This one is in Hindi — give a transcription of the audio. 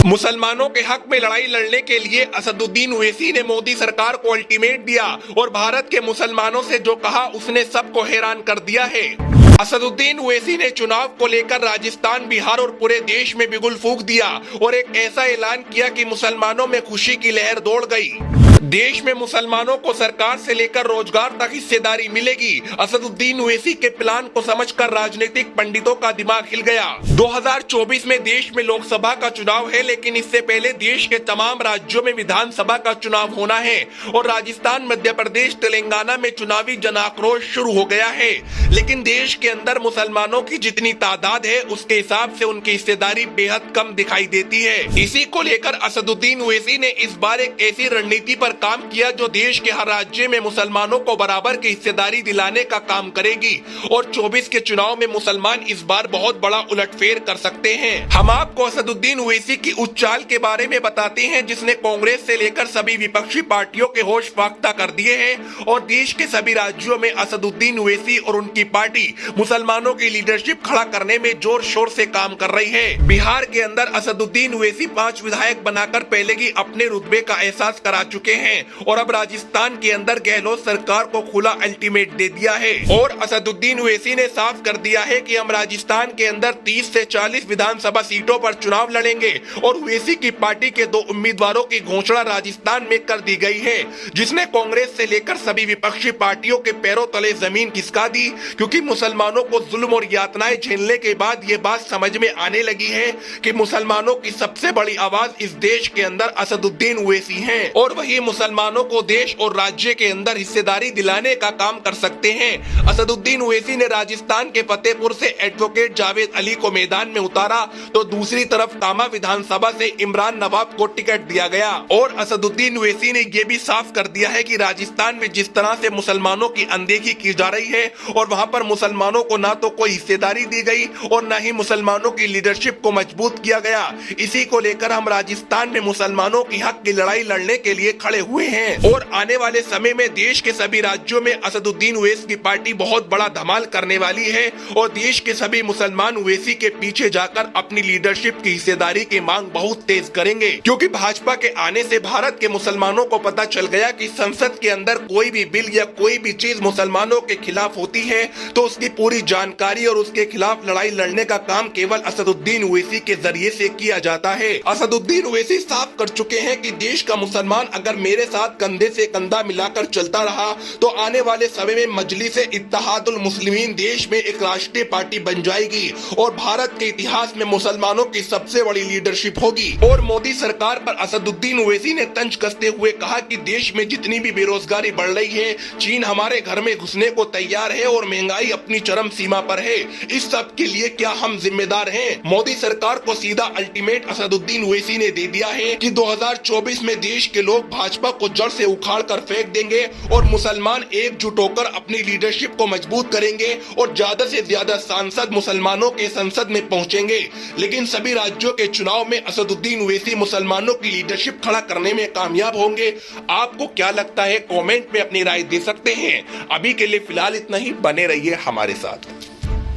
मुसलमानों के हक में लड़ाई लड़ने के लिए असदुद्दीन ओवैसी ने मोदी सरकार को अल्टीमेट दिया और भारत के मुसलमानों से जो कहा उसने सबको हैरान कर दिया है। असदुद्दीन ओवैसी ने चुनाव को लेकर राजस्थान, बिहार और पूरे देश में बिगुल फूंक दिया और एक ऐसा ऐलान किया कि मुसलमानों में खुशी की लहर दौड़ गई। देश में मुसलमानों को सरकार से लेकर रोजगार तक हिस्सेदारी मिलेगी। असदुद्दीन ओवैसी के प्लान को समझकर राजनीतिक पंडितों का दिमाग हिल गया। 2024 में देश में लोकसभा का चुनाव है, लेकिन इससे पहले देश के तमाम राज्यों में विधानसभा का चुनाव होना है और राजस्थान, मध्य प्रदेश, तेलंगाना में चुनावी जनाक्रोश शुरू हो गया है। लेकिन देश के अंदर मुसलमानों की जितनी तादाद है उसके हिसाब से उनकी हिस्सेदारी बेहद कम दिखाई देती है। इसी को लेकर असदुद्दीन ओवैसी ने इस बार एक ऐसी रणनीति पर काम किया जो देश के हर राज्य में मुसलमानों को बराबर की हिस्सेदारी दिलाने का काम करेगी और 24 के चुनाव में मुसलमान इस बार बहुत बड़ा उलटफेर कर सकते हैं। हम आपको असदुद्दीन ओवैसी की उस चाल के बारे में बताते हैं जिसने कांग्रेस से लेकर सभी विपक्षी पार्टियों के होश फाख्ता कर दिए हैं और देश के सभी राज्यों में असदुद्दीन ओवैसी और उनकी पार्टी मुसलमानों की लीडरशिप खड़ा करने में जोर शोर से काम कर रही है। बिहार के अंदर असदुद्दीन ओवैसी 5 विधायक बनाकर पहले ही अपने रुतबे का एहसास करा चुके हैं और अब राजस्थान के अंदर गहलोत सरकार को खुला अल्टीमेट दे दिया है और असदुद्दीन ओवैसी ने साफ कर दिया है कि हम राजस्थान के अंदर 30 से 40 विधानसभा सीटों पर चुनाव लड़ेंगे और ओवैसी की पार्टी के 2 उम्मीदवारों की घोषणा राजस्थान में कर दी गई है, जिसने कांग्रेस से लेकर सभी विपक्षी पार्टियों के पैरों तले जमीन खिसका दी, क्योंकि मुसलमानों को जुल्म और यातनाएं झेलने के बाद ये बात समझ में आने लगी है कि मुसलमानों की सबसे बड़ी आवाज इस देश के अंदर असदुद्दीन ओवैसी हैं और वही मुसलमानों को देश और राज्य के अंदर हिस्सेदारी दिलाने का काम कर सकते हैं। असदुद्दीन ओवैसी ने राजस्थान के फतेहपुर से एडवोकेट जावेद अली को मैदान में उतारा तो दूसरी तरफ कामा विधानसभा से इमरान नवाब को टिकट दिया गया और असदुद्दीन ओवैसी ने ये भी साफ कर दिया है कि राजस्थान में जिस तरह से मुसलमानों की अनदेखी की जा रही है और वहाँ पर मुसलमानों को ना तो कोई हिस्सेदारी दी गई और न ही मुसलमानों की लीडरशिप को मजबूत किया गया, इसी को लेकर हम राजस्थान में मुसलमानों की हक की लड़ाई लड़ने के लिए खड़े हुए हैं और आने वाले समय में देश के सभी राज्यों में असदुद्दीन ओवैसी की पार्टी बहुत बड़ा धमाल करने वाली है और देश के सभी मुसलमान ओवैसी के पीछे जाकर अपनी लीडरशिप की हिस्सेदारी की मांग बहुत तेज करेंगे, क्योंकि भाजपा के आने से भारत के मुसलमानों को पता चल गया कि संसद के अंदर कोई भी बिल या कोई भी चीज मुसलमानों के खिलाफ होती है तो उसकी पूरी जानकारी और उसके खिलाफ लड़ाई लड़ने का काम केवल असदुद्दीन ओवैसी के जरिए से किया जाता है। असदुद्दीन ओवैसी साफ कर चुके हैं कि देश का मुसलमान अगर मेरे साथ कंधे से कंधा मिलाकर चलता रहा तो आने वाले समय में मजलिस इत्तेहादुल मुस्लिमीन देश में एक राष्ट्रीय पार्टी बन जाएगी और भारत के इतिहास में मुसलमानों की सबसे बड़ी लीडरशिप होगी। और मोदी सरकार पर असदुद्दीन ओवैसी ने तंज कसते हुए कहा कि देश में जितनी भी बेरोजगारी बढ़ रही है, चीन हमारे घर में घुसने को तैयार है और महंगाई अपनी चरम सीमा पर है, इस सब के लिए क्या हम जिम्मेदार हैं? मोदी सरकार को सीधा अल्टीमेट असदुद्दीन ओवैसी ने दे दिया है कि 2024 में देश के लोग भाजपा को जड़ से उखाड़ कर फेंक देंगे और मुसलमान एकजुट होकर अपनी लीडरशिप को मजबूत करेंगे और ज्यादा से ज्यादा सांसद मुसलमानों के संसद में पहुंचेंगे। लेकिन सभी राज्यों के चुनाव में असदुद्दीन ओवैसी मुसलमानों की लीडरशिप खड़ा करने में कामयाब होंगे। आपको क्या लगता है? कमेंट में अपनी राय दे सकते हैं। अभी के लिए फिलहाल इतना ही, बने रहिए हमारे साथ।